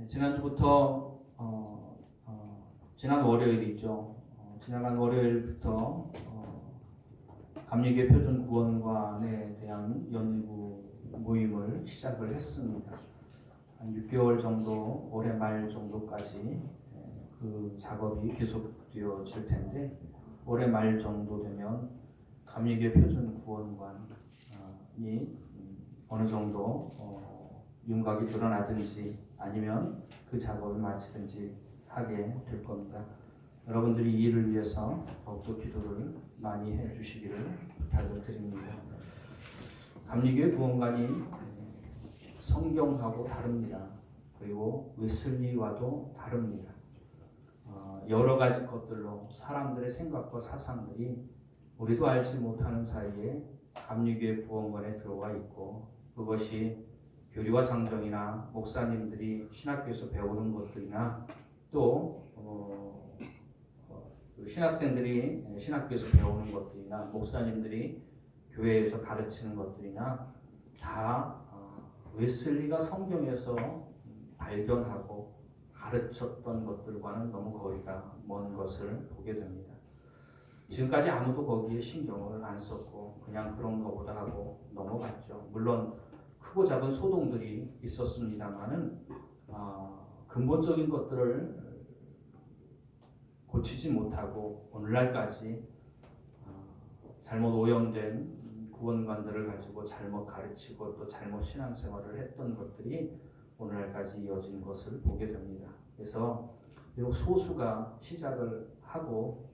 지난주부터 지난 월요일이죠. 지나간 월요일부터 감리교회 표준 구원관에 대한 연구 모임을 시작을 했습니다. 한 6개월 정도, 올해 말 정도까지 그 작업이 계속되어질 텐데, 올해 말 정도 되면 감리교회 표준 구원관이 어느 정도 윤곽이 드러나든지 아니면 그 작업을 마치든지 하게 될 겁니다. 여러분들이 이 일을 위해서 더욱더 기도를 많이 해주시기를 부탁을 드립니다. 감리교회 구원관이 성경하고 다릅니다. 그리고 웨슬리와도 다릅니다. 여러 가지 것들로 사람들의 생각과 사상들이 우리도 알지 못하는 사이에 감리교회 구원관에 들어와 있고, 그것이 교리와 상정이나 목사님들이 신학교에서 배우는 것들이나 또 신학생들이 신학교에서 배우는 것들이나 목사님들이 교회에서 가르치는 것들이나 다 웨슬리가 성경에서 발견하고 가르쳤던 것들과는 너무 거리가 먼 것을 보게 됩니다. 지금까지 아무도 거기에 신경을 안 썼고 그냥 그런 거보다 하고 넘어갔죠. 물론 크고 작은 소동들이 있었습니다만은 근본적인 것들을 고치지 못하고 오늘날까지 잘못 오염된 구원관들을 가지고 잘못 가르치고 또 잘못 신앙생활을 했던 것들이 오늘날까지 이어진 것을 보게 됩니다. 그래서 비록 소수가 시작을 하고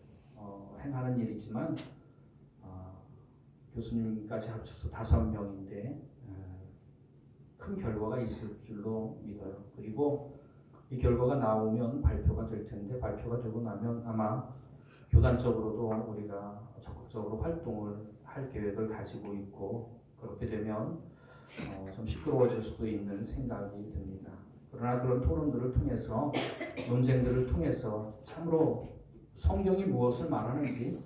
행하는 일이지만 교수님까지 합쳐서 5명인데 큰 결과가 있을 줄로 믿어요. 그리고 이 결과가 나오면 발표가 될 텐데, 발표가 되고 나면 아마 교단적으로도 우리가 적극적으로 활동을 할 계획을 가지고 있고, 그렇게 되면 좀 시끄러워질 수도 있는 생각이 듭니다. 그러나 그런 토론들을 통해서, 논쟁들을 통해서 참으로 성경이 무엇을 말하는지,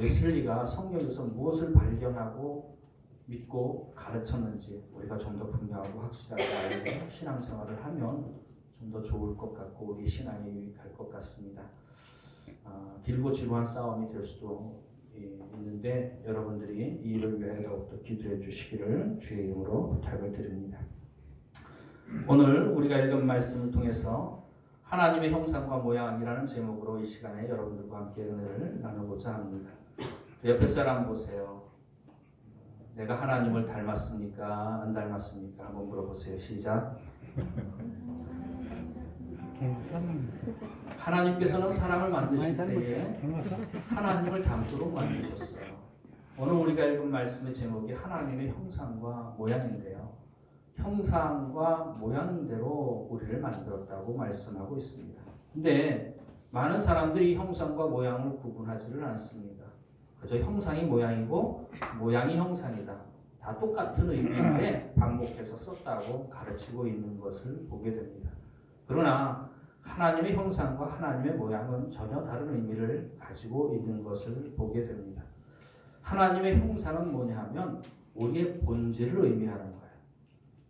웨슬리가 성경에서 무엇을 발견하고 믿고 가르쳤는지 우리가 좀 더 분명하고 확실하게 알고 신앙생활을 하면 좀 더 좋을 것 같고 우리 신앙에 유익할 것 같습니다. 길고 지루한 싸움이 될 수도 있는데 여러분들이 이 일을 위해 더욱더 기도해 주시기를 주의 이름으로 부탁을 드립니다. 오늘 우리가 읽은 말씀을 통해서 하나님의 형상과 모양이라는 제목으로 이 시간에 여러분들과 함께 은혜를 나누고자 합니다. 옆에 사람 보세요. 내가 하나님을 닮았습니까? 안 닮았습니까? 한번 물어보세요. 시작. 하나님께서는 사람을 만드실 때에 하나님을 닮도록 만드셨어요. 오늘 우리가 읽은 말씀의 제목이 하나님의 형상과 모양인데요. 형상과 모양대로 우리를 만들었다고 말씀하고 있습니다. 근데 많은 사람들이 형상과 모양을 구분하지를 않습니다. 그저 형상이 모양이고 모양이 형상이다. 다 똑같은 의미인데 반복해서 썼다고 가르치고 있는 것을 보게 됩니다. 그러나 하나님의 형상과 하나님의 모양은 전혀 다른 의미를 가지고 있는 것을 보게 됩니다. 하나님의 형상은 뭐냐 하면 우리의 본질을 의미하는 거예요.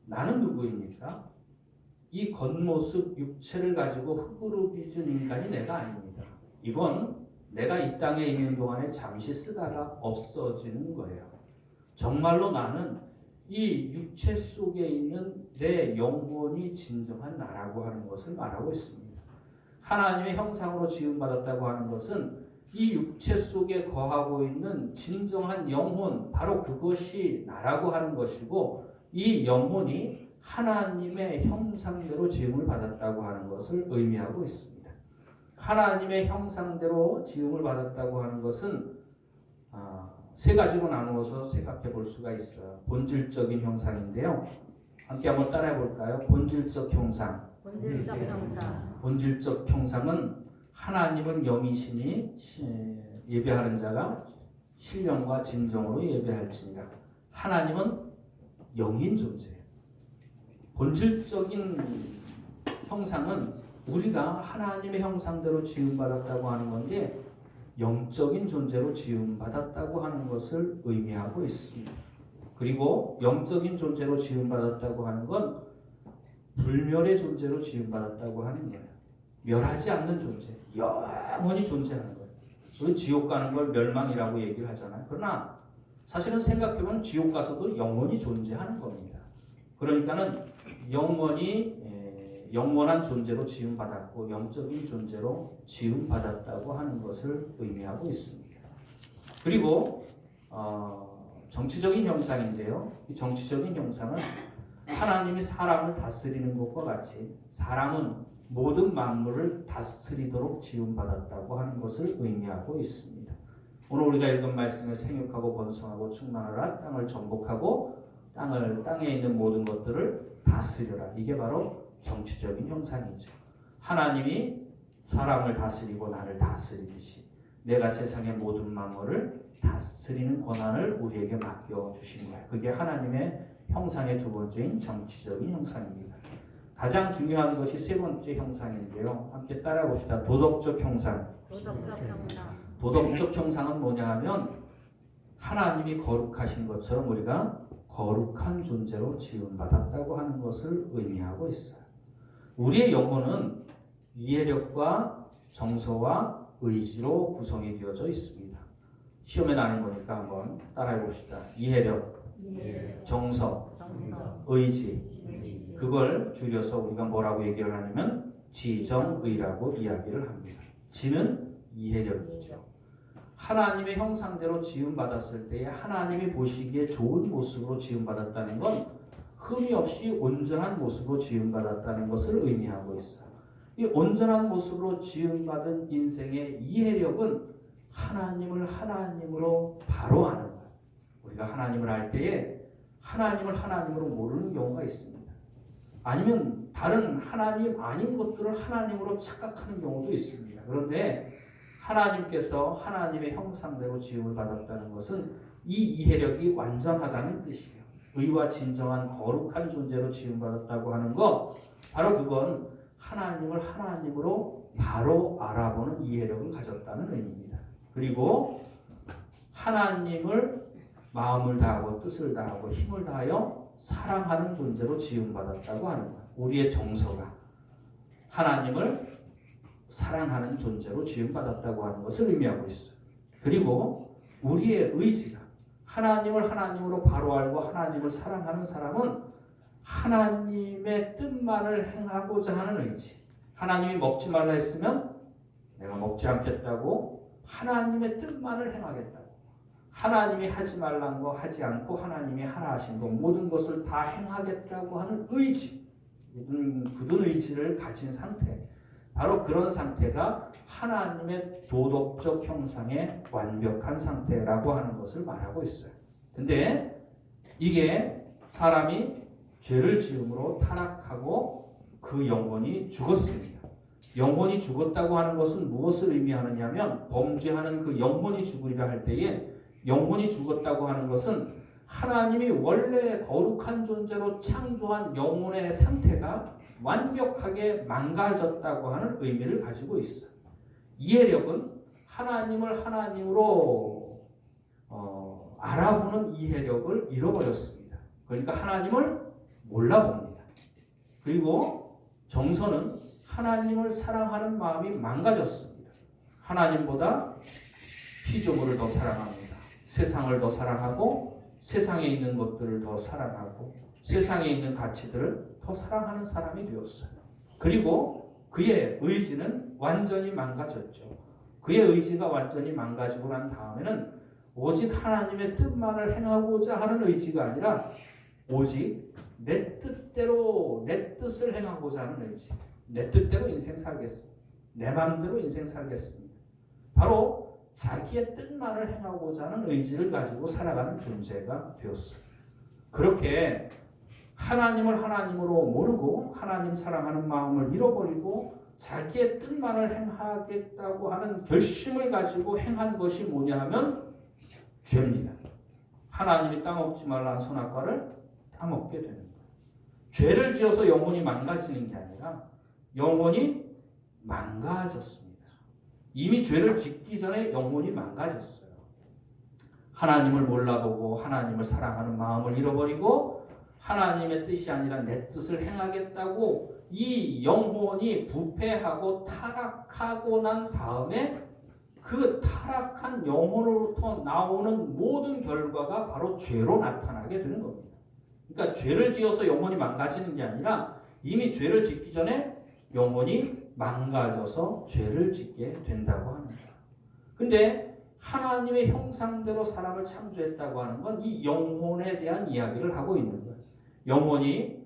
나는 누구입니까? 이 겉모습 육체를 가지고 흙으로 빚은 인간이 내가 아닙니다. 이건 내가 이 땅에 있는 동안에 잠시 쓰다가 없어지는 거예요. 정말로 나는 이 육체 속에 있는 내 영혼이 진정한 나라고 하는 것을 말하고 있습니다. 하나님의 형상으로 지음받았다고 하는 것은 이 육체 속에 거하고 있는 진정한 영혼, 바로 그것이 나라고 하는 것이고, 이 영혼이 하나님의 형상대로 지음을 받았다고 하는 것을 의미하고 있습니다. 하나님의 형상대로 지음을 받았다고 하는 것은 세 가지로 나누어서 생각해 볼 수가 있어요. 본질적인 형상인데요. 함께 한번 따라해 볼까요? 본질적 형상. 본질적 형상은 하나님은 영이시니 예배하는 자가 신령과 진정으로 예배할지니라. 하나님은 영인 존재예요. 본질적인 형상은 우리가 하나님의 형상대로 지음받았다고 하는 건데 영적인 존재로 지음받았다고 하는 것을 의미하고 있습니다. 그리고 영적인 존재로 지음받았다고 하는 건 불멸의 존재로 지음받았다고 하는 거예요. 멸하지 않는 존재, 영원히 존재하는 거예요. 우리 지옥 가는 걸 멸망이라고 얘기를 하잖아요. 그러나 사실은 생각해보면 지옥 가서도 영원히 존재하는 겁니다. 그러니까는 영원한 존재로 지음받았고 영적인 존재로 지음받았다고 하는 것을 의미하고 있습니다. 그리고 정치적인 형상인데요. 이 정치적인 형상은 하나님이 사람을 다스리는 것과 같이 사람은 모든 만물을 다스리도록 지음받았다고 하는 것을 의미하고 있습니다. 오늘 우리가 읽은 말씀에 생육하고 번성하고 충만하라, 땅을 정복하고 땅에 있는 모든 것들을 다스려라. 이게 바로 정치적인 형상이죠. 하나님이 사람을 다스리고 나를 다스리듯이 내가 세상의 모든 만물을 다스리는 권한을 우리에게 맡겨주신 거예요. 그게 하나님의 형상의 두 번째인 정치적인 형상입니다. 가장 중요한 것이 세 번째 형상인데요. 함께 따라해 봅시다. 도덕적 형상. 도덕적 형상은 뭐냐 하면 하나님이 거룩하신 것처럼 우리가 거룩한 존재로 지음받았다고 하는 것을 의미하고 있어요. 우리의 영혼은 이해력과 정서와 의지로 구성이 되어져 있습니다. 시험에 나는 거니까 한번 따라해 봅시다. 이해력, 정서, 의지. 그걸 줄여서 우리가 뭐라고 얘기를 하냐면 지정의라고 이야기를 합니다. 지는 이해력이죠. 하나님의 형상대로 지음받았을 때에 하나님이 보시기에 좋은 모습으로 지음받았다는 건 흠이 없이 온전한 모습으로 지음받았다는 것을 의미하고 있어요. 이 온전한 모습으로 지음받은 인생의 이해력은 하나님을 하나님으로 바로 아는 거예요. 우리가 하나님을 알 때에 하나님을 하나님으로 모르는 경우가 있습니다. 아니면 다른 하나님 아닌 것들을 하나님으로 착각하는 경우도 있습니다. 그런데 하나님께서 하나님의 형상대로 지음을 받았다는 것은 이 이해력이 완전하다는 뜻이에요. 의와 진정한 거룩한 존재로 지음받았다고 하는 것, 바로 그건 하나님을 하나님으로 바로 알아보는 이해력을 가졌다는 의미입니다. 그리고 하나님을 마음을 다하고 뜻을 다하고 힘을 다하여 사랑하는 존재로 지음받았다고 하는 거예요. 우리의 정서가 하나님을 사랑하는 존재로 지음받았다고 하는 것을 의미하고 있어요. 그리고 우리의 의지가 하나님을 하나님으로 바로 알고 하나님을 사랑하는 사람은 하나님의 뜻만을 행하고자 하는 의지. 하나님이 먹지 말라 했으면 내가 먹지 않겠다고 하나님의 뜻만을 행하겠다고. 하나님이 하지 말란 거 하지 않고 하나님이 하라 하신 거 모든 것을 다 행하겠다고 하는 의지. 굳은 의지를 가진 상태. 바로 그런 상태가 하나님의 도덕적 형상의 완벽한 상태라고 하는 것을 말하고 있어요. 근데 이게 사람이 죄를 지음으로 타락하고 그 영혼이 죽었습니다. 영혼이 죽었다고 하는 것은 무엇을 의미하느냐면 범죄하는 그 영혼이 죽으리라 할 때에 영혼이 죽었다고 하는 것은 하나님이 원래 거룩한 존재로 창조한 영혼의 상태가 완벽하게 망가졌다고 하는 의미를 가지고 있어요. 이해력은 하나님을 하나님으로 알아보는 이해력을 잃어버렸습니다. 그러니까 하나님을 몰라봅니다. 그리고 정서는 하나님을 사랑하는 마음이 망가졌습니다. 하나님보다 피조물을 더 사랑합니다. 세상을 더 사랑하고 세상에 있는 것들을 더 사랑하고 세상에 있는 가치들을 더 사랑하는 사람이 되었어요. 그리고 그의 의지는 완전히 망가졌죠. 그의 의지가 완전히 망가지고 난 다음에는 오직 하나님의 뜻만을 행하고자 하는 의지가 아니라 오직 내 뜻대로 내 뜻을 행하고자 하는 의지. 내 뜻대로 인생 살겠습니다. 내 마음대로 인생 살겠습니다. 바로 자기의 뜻만을 행하고자 하는 의지를 가지고 살아가는 존재가 되었어요. 그렇게 하나님을 하나님으로 모르고 하나님 사랑하는 마음을 잃어버리고 자기의 뜻만을 행하겠다고 하는 결심을 가지고 행한 것이 뭐냐 하면 죄입니다. 하나님이 따먹지 말라는 선악과를 따먹게 되는 거예요. 죄를 지어서 영혼이 망가지는 게 아니라 영혼이 망가졌습니다. 이미 죄를 짓기 전에 영혼이 망가졌어요. 하나님을 몰라보고 하나님을 사랑하는 마음을 잃어버리고 하나님의 뜻이 아니라 내 뜻을 행하겠다고 이 영혼이 부패하고 타락하고 난 다음에 그 타락한 영혼으로부터 나오는 모든 결과가 바로 죄로 나타나게 되는 겁니다. 그러니까 죄를 지어서 영혼이 망가지는 게 아니라 이미 죄를 짓기 전에 영혼이 망가져서 죄를 짓게 된다고 합니다. 근데 하나님의 형상대로 사람을 창조했다고 하는 건 이 영혼에 대한 이야기를 하고 있는 거예요. 영혼이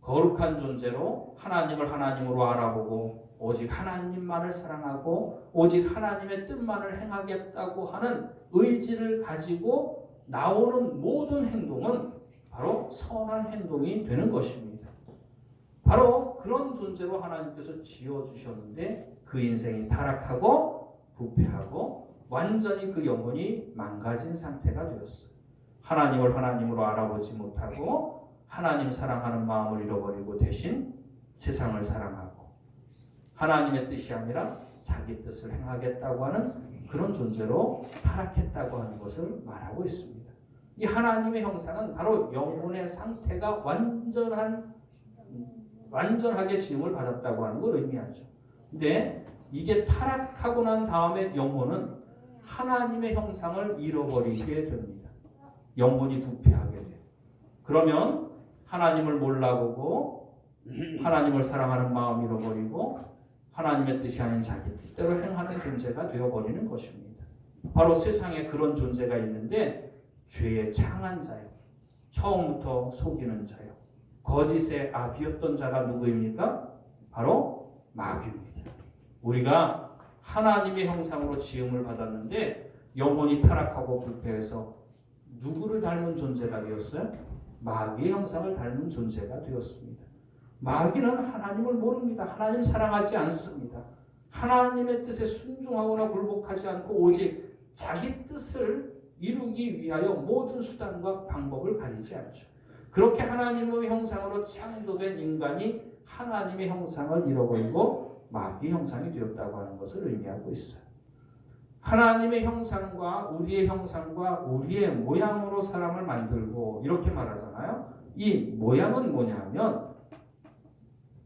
거룩한 존재로 하나님을 하나님으로 알아보고 오직 하나님만을 사랑하고 오직 하나님의 뜻만을 행하겠다고 하는 의지를 가지고 나오는 모든 행동은 바로 선한 행동이 되는 것입니다. 바로 그런 존재로 하나님께서 지어주셨는데 그 인생이 타락하고 부패하고 완전히 그 영혼이 망가진 상태가 되었어요. 하나님을 하나님으로 알아보지 못하고 하나님 사랑하는 마음을 잃어버리고 대신 세상을 사랑하고 하나님의 뜻이 아니라 자기 뜻을 행하겠다고 하는 그런 존재로 타락했다고 하는 것을 말하고 있습니다. 이 하나님의 형상은 바로 영혼의 상태가 완전하게 지음을 받았다고 하는 걸 의미하죠. 근데 이게 타락하고 난 다음에 영혼은 하나님의 형상을 잃어버리게 됩니다. 영혼이 부패하게 돼요. 그러면 하나님을 몰라보고 하나님을 사랑하는 마음 잃어버리고 하나님의 뜻이 아닌 자기 뜻대로 행하는 존재가 되어버리는 것입니다. 바로 세상에 그런 존재가 있는데 죄의 창한 자요. 처음부터 속이는 자요. 거짓의 아비였던 자가 누구입니까? 바로 마귀입니다. 우리가 하나님의 형상으로 지음을 받았는데 영혼이 타락하고 부패해서 누구를 닮은 존재가 되었어요? 마귀의 형상을 닮은 존재가 되었습니다. 마귀는 하나님을 모릅니다. 하나님 사랑하지 않습니다. 하나님의 뜻에 순종하거나 굴복하지 않고 오직 자기 뜻을 이루기 위하여 모든 수단과 방법을 가리지 않죠. 그렇게 하나님의 형상으로 창조된 인간이 하나님의 형상을 잃어버리고 마귀의 형상이 되었다고 하는 것을 의미하고 있어요. 하나님의 형상과 우리의 형상과 우리의 모양으로 사람을 만들고 이렇게 말하잖아요. 이 모양은 뭐냐면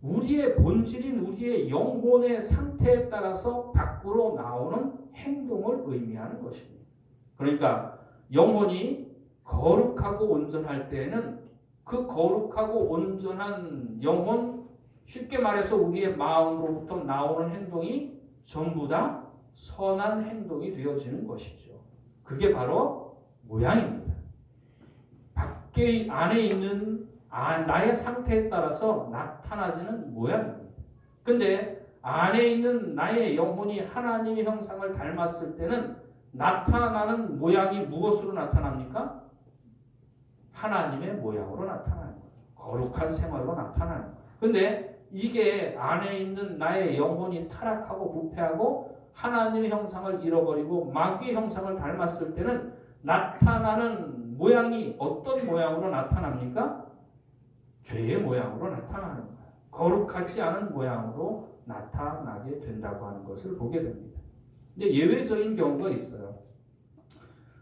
우리의 본질인 우리의 영혼의 상태에 따라서 밖으로 나오는 행동을 의미하는 것입니다. 그러니까 영혼이 거룩하고 온전할 때에는 그 거룩하고 온전한 영혼, 쉽게 말해서 우리의 마음으로부터 나오는 행동이 전부 다 선한 행동이 되어지는 것이죠. 그게 바로 모양입니다. 밖에 안에 있는 나의 상태에 따라서 나타나지는 모양입니다. 근데 안에 있는 나의 영혼이 하나님의 형상을 닮았을 때는 나타나는 모양이 무엇으로 나타납니까? 하나님의 모양으로 나타나는 거예요. 거룩한 생활로 나타나는 거예요. 근데 이게 안에 있는 나의 영혼이 타락하고 부패하고 하나님의 형상을 잃어버리고 마귀의 형상을 닮았을 때는 나타나는 모양이 어떤 모양으로 나타납니까? 죄의 모양으로 나타나는 거예요. 거룩하지 않은 모양으로 나타나게 된다고 하는 것을 보게 됩니다. 근데 예외적인 경우가 있어요.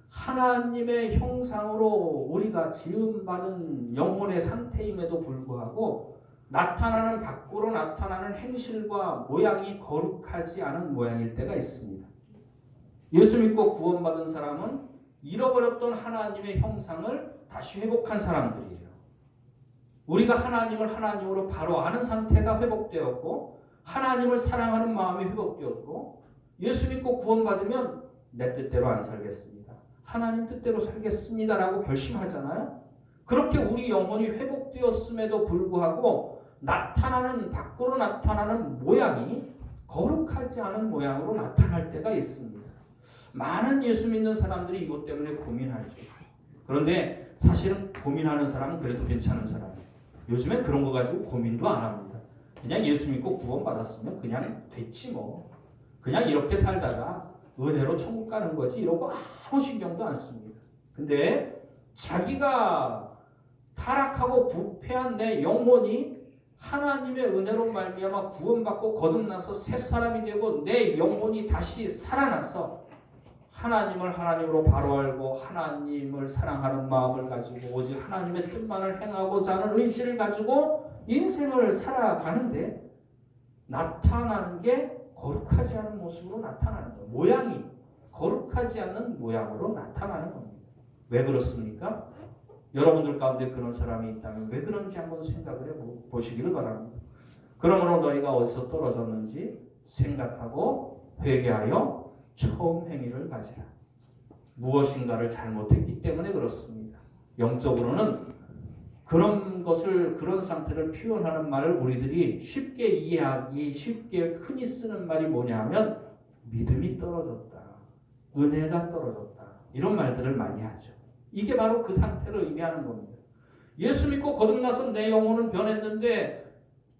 하나님의 형상으로 우리가 지음받은 영혼의 상태임에도 불구하고 나타나는 밖으로 나타나는 행실과 모양이 거룩하지 않은 모양일 때가 있습니다. 예수 믿고 구원받은 사람은 잃어버렸던 하나님의 형상을 다시 회복한 사람들이에요. 우리가 하나님을 하나님으로 바로 아는 상태가 회복되었고 하나님을 사랑하는 마음이 회복되었고 예수 믿고 구원받으면 내 뜻대로 안 살겠습니다. 하나님 뜻대로 살겠습니다라고 결심하잖아요. 그렇게 우리 영혼이 회복되었음에도 불구하고 밖으로 나타나는 모양이 거룩하지 않은 모양으로 나타날 때가 있습니다. 많은 예수 믿는 사람들이 이것 때문에 고민하죠. 그런데 사실은 고민하는 사람은 그래도 괜찮은 사람이에요. 요즘엔 그런 거 가지고 고민도 안 합니다. 그냥 예수 믿고 구원받았으면 그냥 됐지 뭐. 그냥 이렇게 살다가 은혜로 천국 가는 거지 이러고 아무 신경도 안 씁니다. 근데 자기가 타락하고 부패한 내 영혼이 하나님의 은혜로 말미암아 구원받고 거듭나서 새 사람이 되고 내 영혼이 다시 살아나서 하나님을 하나님으로 바로 알고 하나님을 사랑하는 마음을 가지고 오직 하나님의 뜻만을 행하고자 하는 의지를 가지고 인생을 살아가는데 나타나는 게 거룩하지 않은 모습으로 나타나는 거예요. 모양이 거룩하지 않는 모양으로 나타나는 겁니다. 왜 그렇습니까? 여러분들 가운데 그런 사람이 있다면 왜 그런지 한번 생각을 해보시기를 바랍니다. 그러므로 너희가 어디서 떨어졌는지 생각하고 회개하여 처음 행위를 가지라. 무엇인가를 잘못했기 때문에 그렇습니다. 영적으로는 그런 것을, 그런 상태를 표현하는 말을 우리들이 쉽게 이해하기, 쉽게 흔히 쓰는 말이 뭐냐 하면 믿음이 떨어졌다, 은혜가 떨어졌다, 이런 말들을 많이 하죠. 이게 바로 그 상태를 의미하는 겁니다. 예수 믿고 거듭나서 내 영혼은 변했는데,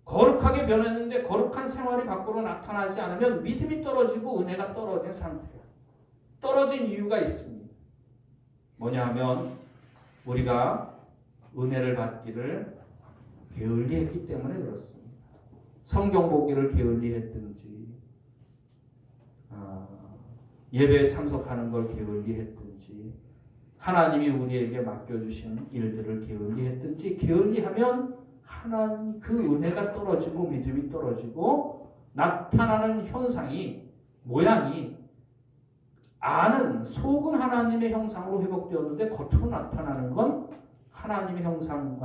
거룩하게 변했는데 거룩한 생활이 밖으로 나타나지 않으면 믿음이 떨어지고 은혜가 떨어진 상태예요. 떨어진 이유가 있습니다. 뭐냐 하면 우리가 은혜를 받기를 게을리했기 때문에 그렇습니다. 성경 보기를 게을리했든지, 예배에 참석하는 걸 게을리했든지, 하나님이 우리에게 맡겨주신 일들을 게을리했든지, 게을리하면 하나님 그 은혜가 떨어지고 믿음이 떨어지고 나타나는 현상이, 모양이 안은 속은 하나님의 형상으로 회복되었는데 겉으로 나타나는 건 하나님의 형상,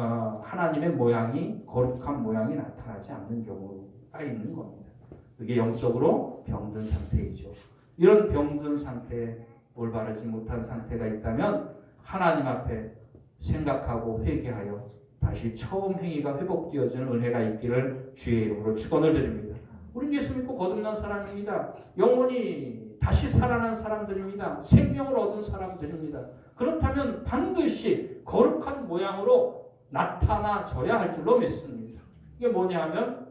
하나님의 모양이, 거룩한 모양이 나타나지 않는 경우가 있는 겁니다. 그게 영적으로 병든 상태이죠. 이런 병든 상태, 올바르지 못한 상태가 있다면 하나님 앞에 생각하고 회개하여 다시 처음 행위가 회복되어지는 은혜가 있기를 주의 이름으로 축원을 드립니다. 우리는 예수 믿고 거듭난 사람입니다. 영혼이 다시 살아난 사람들입니다. 생명을 얻은 사람들입니다. 그렇다면 반드시 거룩한 모양으로 나타나져야 할 줄로 믿습니다. 이게 뭐냐 하면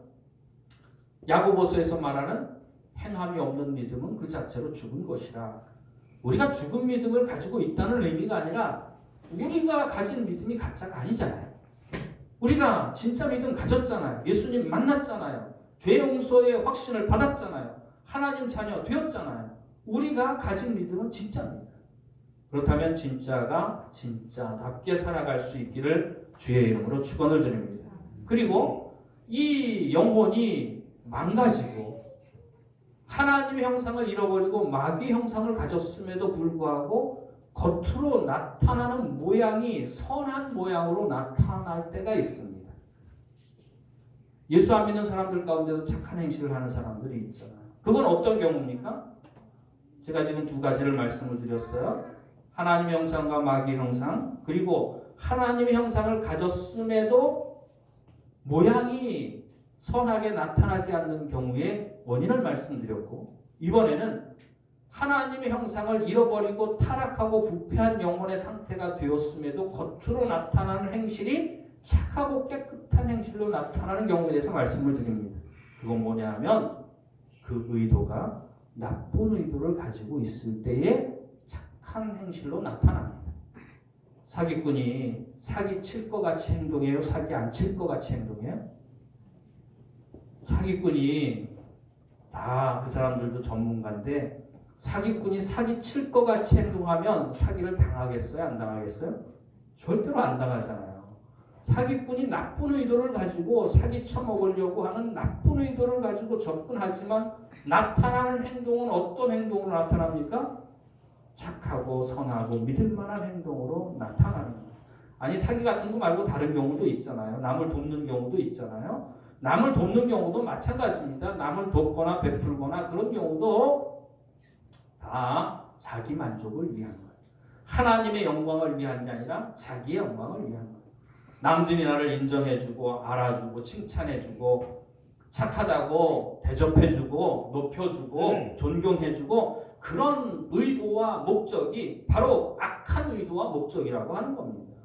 야고보서에서 말하는 행함이 없는 믿음은 그 자체로 죽은 것이라. 우리가 죽은 믿음을 가지고 있다는 의미가 아니라 우리가 가진 믿음이 가짜가 아니잖아요. 우리가 진짜 믿음 가졌잖아요. 예수님 만났잖아요. 죄 용서의 확신을 받았잖아요. 하나님 자녀 되었잖아요. 우리가 가진 믿음은 진짜입니다. 그렇다면 진짜가 진짜답게 살아갈 수 있기를 주의 이름으로 축원을 드립니다. 그리고 이 영혼이 망가지고 하나님의 형상을 잃어버리고 마귀의 형상을 가졌음에도 불구하고 겉으로 나타나는 모양이 선한 모양으로 나타날 때가 있습니다. 예수 안 믿는 사람들 가운데도 착한 행실을 하는 사람들이 있잖아요. 그건 어떤 경우입니까? 제가 지금 두 가지를 말씀을 드렸어요. 하나님의 형상과 마귀의 형상, 그리고 하나님의 형상을 가졌음에도 모양이 선하게 나타나지 않는 경우의 원인을 말씀드렸고, 이번에는 하나님의 형상을 잃어버리고 타락하고 부패한 영혼의 상태가 되었음에도 겉으로 나타나는 행실이 착하고 깨끗한 행실로 나타나는 경우에 대해서 말씀을 드립니다. 그건 뭐냐 하면 그 의도가 나쁜 의도를 가지고 있을 때에 착한 행실로 나타납니다. 사기꾼이 사기 칠 것 같이 행동해요? 사기 안 칠 것 같이 행동해요? 사기꾼이 다 그 사람들도 전문가인데 사기꾼이 사기 칠 것 같이 행동하면 사기를 당하겠어요? 안 당하겠어요? 절대로 안 당하잖아요. 사기꾼이 나쁜 의도를 가지고 사기 쳐먹으려고 하는 나쁜 의도를 가지고 접근하지만 나타나는 행동은 어떤 행동으로 나타납니까? 착하고 선하고 믿을 만한 행동으로 나타나는 거예요. 아니 사기 같은 거 말고 다른 경우도 있잖아요. 남을 돕는 경우도 있잖아요. 남을 돕는 경우도 마찬가지입니다. 남을 돕거나 베풀거나 그런 경우도 다 자기 만족을 위한 거예요. 하나님의 영광을 위한 게 아니라 자기의 영광을 위한 거예요. 남들이 나를 인정해주고 알아주고 칭찬해주고 착하다고 대접해주고 높여주고 존경해주고 그런 의도와 목적이 바로 악한 의도와 목적이라고 하는 겁니다.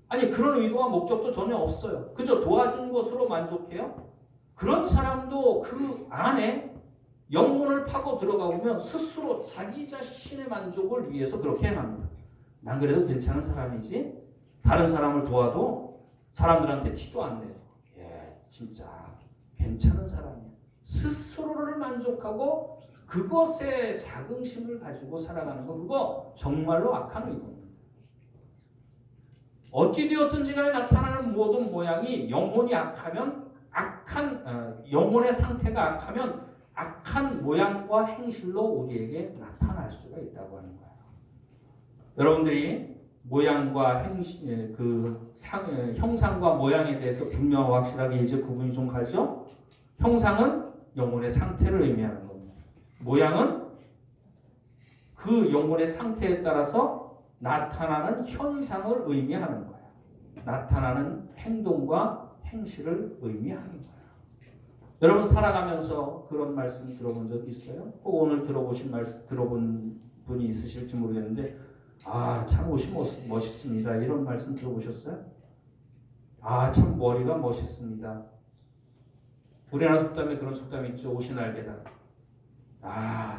아니 그런 의도와 목적도 전혀 없어요. 그저 도와준 것으로 만족해요. 그런 사람도 그 안에 영혼을 파고 들어가 보면 스스로 자기 자신의 만족을 위해서 그렇게 행합니다. 난 그래도 괜찮은 사람이지. 다른 사람을 도와도 사람들한테 티도 안 내요. 예, 진짜 괜찮은 사람이야. 스스로를 만족하고 그것에 자긍심을 가지고 살아가는 거, 그거 정말로 악한 의도입니다. 어찌되었든지 간에 나타나는 모든 모양이 영혼이 악하면 영혼의 상태가 악하면 악한 모양과 행실로 우리에게 나타날 수가 있다고 하는 거예요. 여러분들이 모양과 행실, 형상과 모양에 대해서 분명하고 확실하게 이제 구분이 좀 가죠? 형상은 영혼의 상태를 의미하는 겁니다. 모양은 그 영혼의 상태에 따라서 나타나는 현상을 의미하는 거예요. 나타나는 행동과 행실을 의미하는 거예요. 여러분 살아가면서 그런 말씀 들어본 적 있어요? 꼭 오늘 들어본 분이 있으실지 모르겠는데 참 옷이 멋있습니다. 이런 말씀 들어보셨어요? 참 머리가 멋있습니다. 우리나라 속담에 그런 속담이 있죠. 옷이 날개다.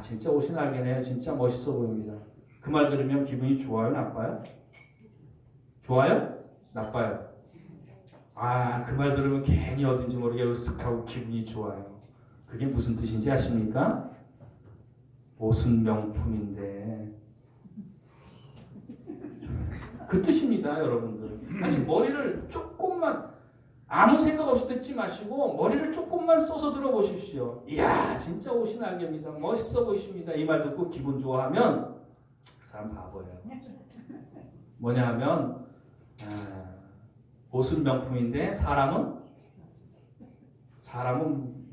진짜 옷이 날개네요. 진짜 멋있어 보입니다. 그 말 들으면 기분이 좋아요? 나빠요? 좋아요? 나빠요? 그 말 들으면 괜히 어딘지 모르게 으쓱하고 기분이 좋아요. 그게 무슨 뜻인지 아십니까? 옷은 명품인데 그 뜻입니다, 여러분들. 아니 머리를 조금만 아무 생각 없이 듣지 마시고 머리를 조금만 써서 들어보십시오. 이야 진짜 옷이 날개입니다. 멋있어 보이십니다. 이 말 듣고 기분 좋아하면 그 사람 바보예요. 뭐냐 하면 옷은 명품인데 사람은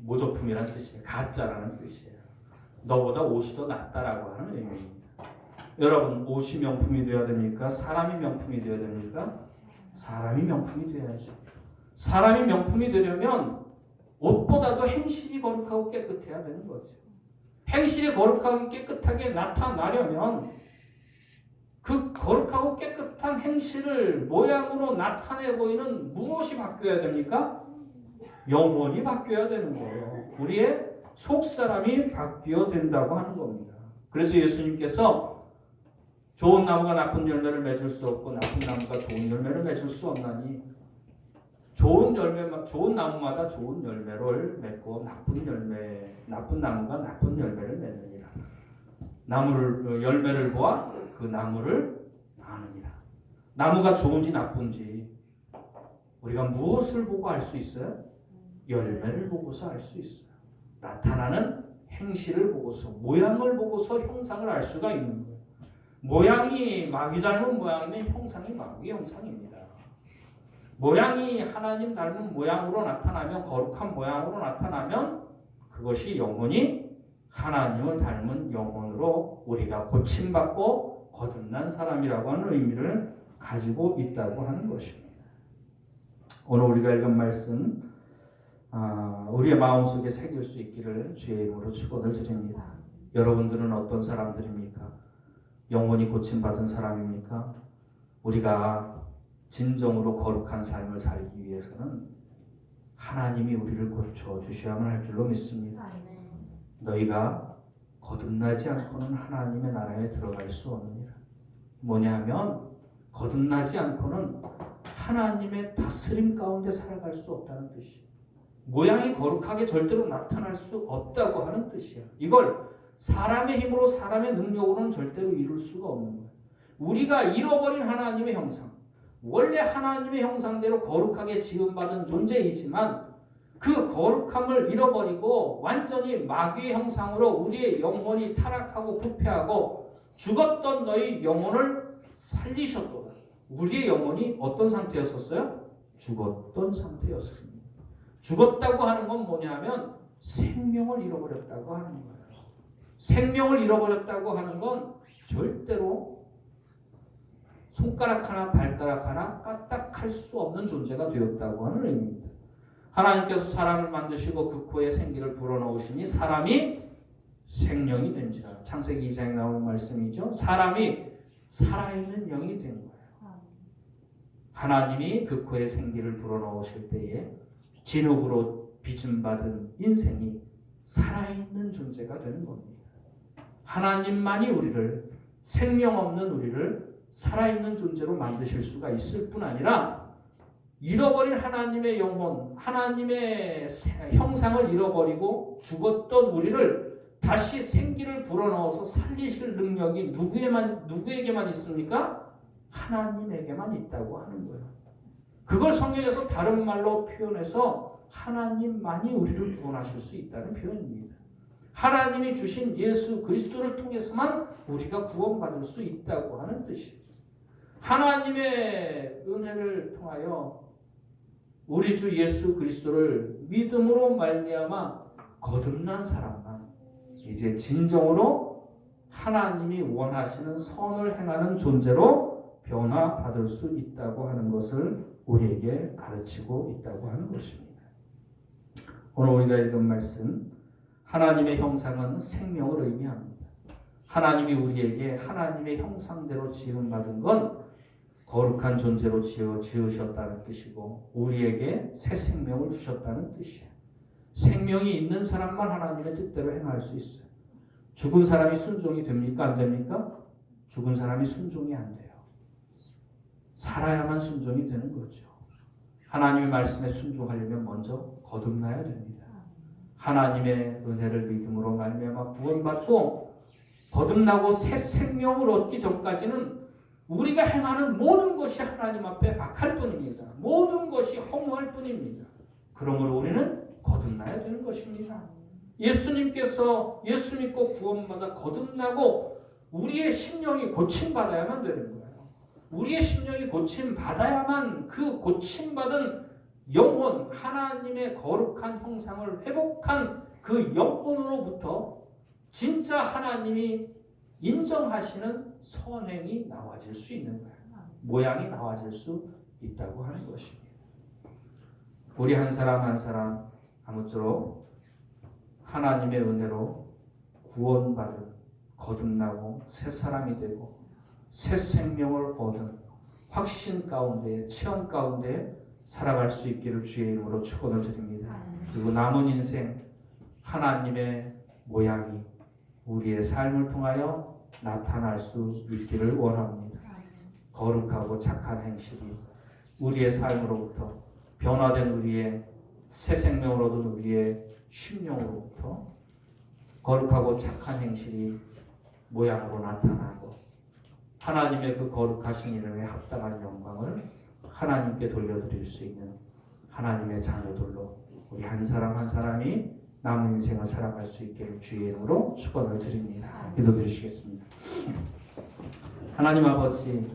모조품이라는 뜻이에요. 가짜라는 뜻이에요. 너보다 옷이 더 낫다라고 하는 의미입니다. 여러분 옷이 명품이 되어야 됩니까? 사람이 명품이 되어야 됩니까? 사람이 명품이 되어야죠. 사람이 명품이 되려면 옷보다도 행실이 거룩하고 깨끗해야 되는 거죠. 행실이 거룩하고 깨끗하게 나타나려면 그 거룩하고 깨끗한 행실을 모양으로 나타내 보이는 무엇이 바뀌어야 됩니까? 영혼이 바뀌어야 되는 거예요. 우리의 속사람이 바뀌어야 된다고 하는 겁니다. 그래서 예수님께서 좋은 나무가 나쁜 열매를 맺을 수 없고 나쁜 나무가 좋은 열매를 맺을 수 없나니 좋은 나무마다 좋은 열매를 맺고 나쁜 나무가 나쁜 열매를 맺느니라. 열매를 보아 그 나무를 아느니라. 나무가 좋은지 나쁜지 우리가 무엇을 보고 알 수 있어요? 열매를 보고서 알 수 있어요. 나타나는 행실을 보고서, 모양을 보고서 형상을 알 수가 있는 거예요. 모양이 마귀 닮은 모양이면 형상이 마귀의 형상입니다. 모양이 하나님 닮은 모양으로 나타나면, 거룩한 모양으로 나타나면 그것이 영혼이 하나님을 닮은 영혼으로 우리가 고침받고 거듭난 사람이라고 하는 의미를 가지고 있다고 하는 것입니다. 오늘 우리가 읽은 말씀 우리의 마음속에 새길 수 있기를 주의 이름으로 축원을 드립니다. 여러분들은 어떤 사람들입니까? 영혼이 고침받은 사람입니까? 우리가 진정으로 거룩한 삶을 살기 위해서는 하나님이 우리를 고쳐주셔야만 할 줄로 믿습니다. 너희가 거듭나지 않고는 하나님의 나라에 들어갈 수 없느니라. 뭐냐 하면 거듭나지 않고는 하나님의 다스림 가운데 살아갈 수 없다는 뜻이에요. 모양이 거룩하게 절대로 나타날 수 없다고 하는 뜻이야. 이걸 사람의 힘으로 사람의 능력으로는 절대로 이룰 수가 없는 거예요. 우리가 잃어버린 하나님의 형상, 원래 하나님의 형상대로 거룩하게 지음받은 존재이지만 그 거룩함을 잃어버리고 완전히 마귀의 형상으로 우리의 영혼이 타락하고 부패하고 죽었던 너희 영혼을 살리셨도다. 우리의 영혼이 어떤 상태였었어요? 죽었던 상태였습니다. 죽었다고 하는 건 뭐냐면 생명을 잃어버렸다고 하는 거예요. 생명을 잃어버렸다고 하는 건 절대로 손가락 하나 발가락 하나 까딱할 수 없는 존재가 되었다고 하는 의미입니다. 하나님께서 사람을 만드시고 그 코에 생기를 불어넣으시니 사람이 생명이 된지라. 창세기 2장에 나오는 말씀이죠. 사람이 살아있는 영이 된 거예요. 하나님이 그 코에 생기를 불어넣으실 때에 진흙으로 빚음받은 인생이 살아있는 존재가 되는 겁니다. 하나님만이 우리를, 생명 없는 우리를 살아있는 존재로 만드실 수가 있을 뿐 아니라 잃어버린 하나님의 영혼, 하나님의 형상을 잃어버리고 죽었던 우리를 다시 생기를 불어넣어서 살리실 능력이 누구에게만 있습니까? 하나님에게만 있다고 하는 거예요. 그걸 성경에서 다른 말로 표현해서 하나님만이 우리를 구원하실 수 있다는 표현입니다. 하나님이 주신 예수 그리스도를 통해서만 우리가 구원받을 수 있다고 하는 뜻이에요. 하나님의 은혜를 통하여 우리 주 예수 그리스도를 믿음으로 말미암아 거듭난 사람만 이제 진정으로 하나님이 원하시는 선을 행하는 존재로 변화받을 수 있다고 하는 것을 우리에게 가르치고 있다고 하는 것입니다. 오늘 우리가 읽은 말씀, 하나님의 형상은 생명을 의미합니다. 하나님이 우리에게 하나님의 형상대로 지음받은 건 거룩한 존재로 지으셨다는 뜻이고 우리에게 새 생명을 주셨다는 뜻이에요. 생명이 있는 사람만 하나님의 뜻대로 행할 수 있어요. 죽은 사람이 순종이 됩니까? 안 됩니까? 죽은 사람이 순종이 안 돼요. 살아야만 순종이 되는 거죠. 하나님의 말씀에 순종하려면 먼저 거듭나야 됩니다. 하나님의 은혜를 믿음으로 말미암아 구원받고 거듭나고 새 생명을 얻기 전까지는 우리가 행하는 모든 것이 하나님 앞에 악할 뿐입니다. 모든 것이 허무할 뿐입니다. 그러므로 우리는 거듭나야 되는 것입니다. 예수님께서 예수 믿고 구원받아 거듭나고 우리의 심령이 고침받아야만 되는 거예요. 우리의 심령이 고침받아야만 그 고침받은 영혼, 하나님의 거룩한 형상을 회복한 그 영혼으로부터 진짜 하나님이 인정하시는 선행이 나와질 수 있는 거예요. 모양이 나와질 수 있다고 하는 것입니다. 우리 한 사람 한 사람 아무쪼록 하나님의 은혜로 구원받은 거듭나고 새 사람이 되고 새 생명을 얻은 확신 가운데 체험 가운데 살아갈 수 있기를 주의 이름으로 축원을 드립니다. 그리고 남은 인생 하나님의 모양이 우리의 삶을 통하여 나타날 수 있기를 원합니다. 거룩하고 착한 행실이 우리의 삶으로부터 변화된 우리의 새 생명을 얻은 우리의 심령으로부터 거룩하고 착한 행실이 모양으로 나타나고 하나님의 그 거룩하신 이름에 합당한 영광을 하나님께 돌려드릴 수 있는 하나님의 자녀들로 우리 한 사람 한 사람이 남은 인생을 살아갈 수 있기를 주의 이름으로 축원을 드립니다. 기도드리시겠습니다. 하나님 아버지,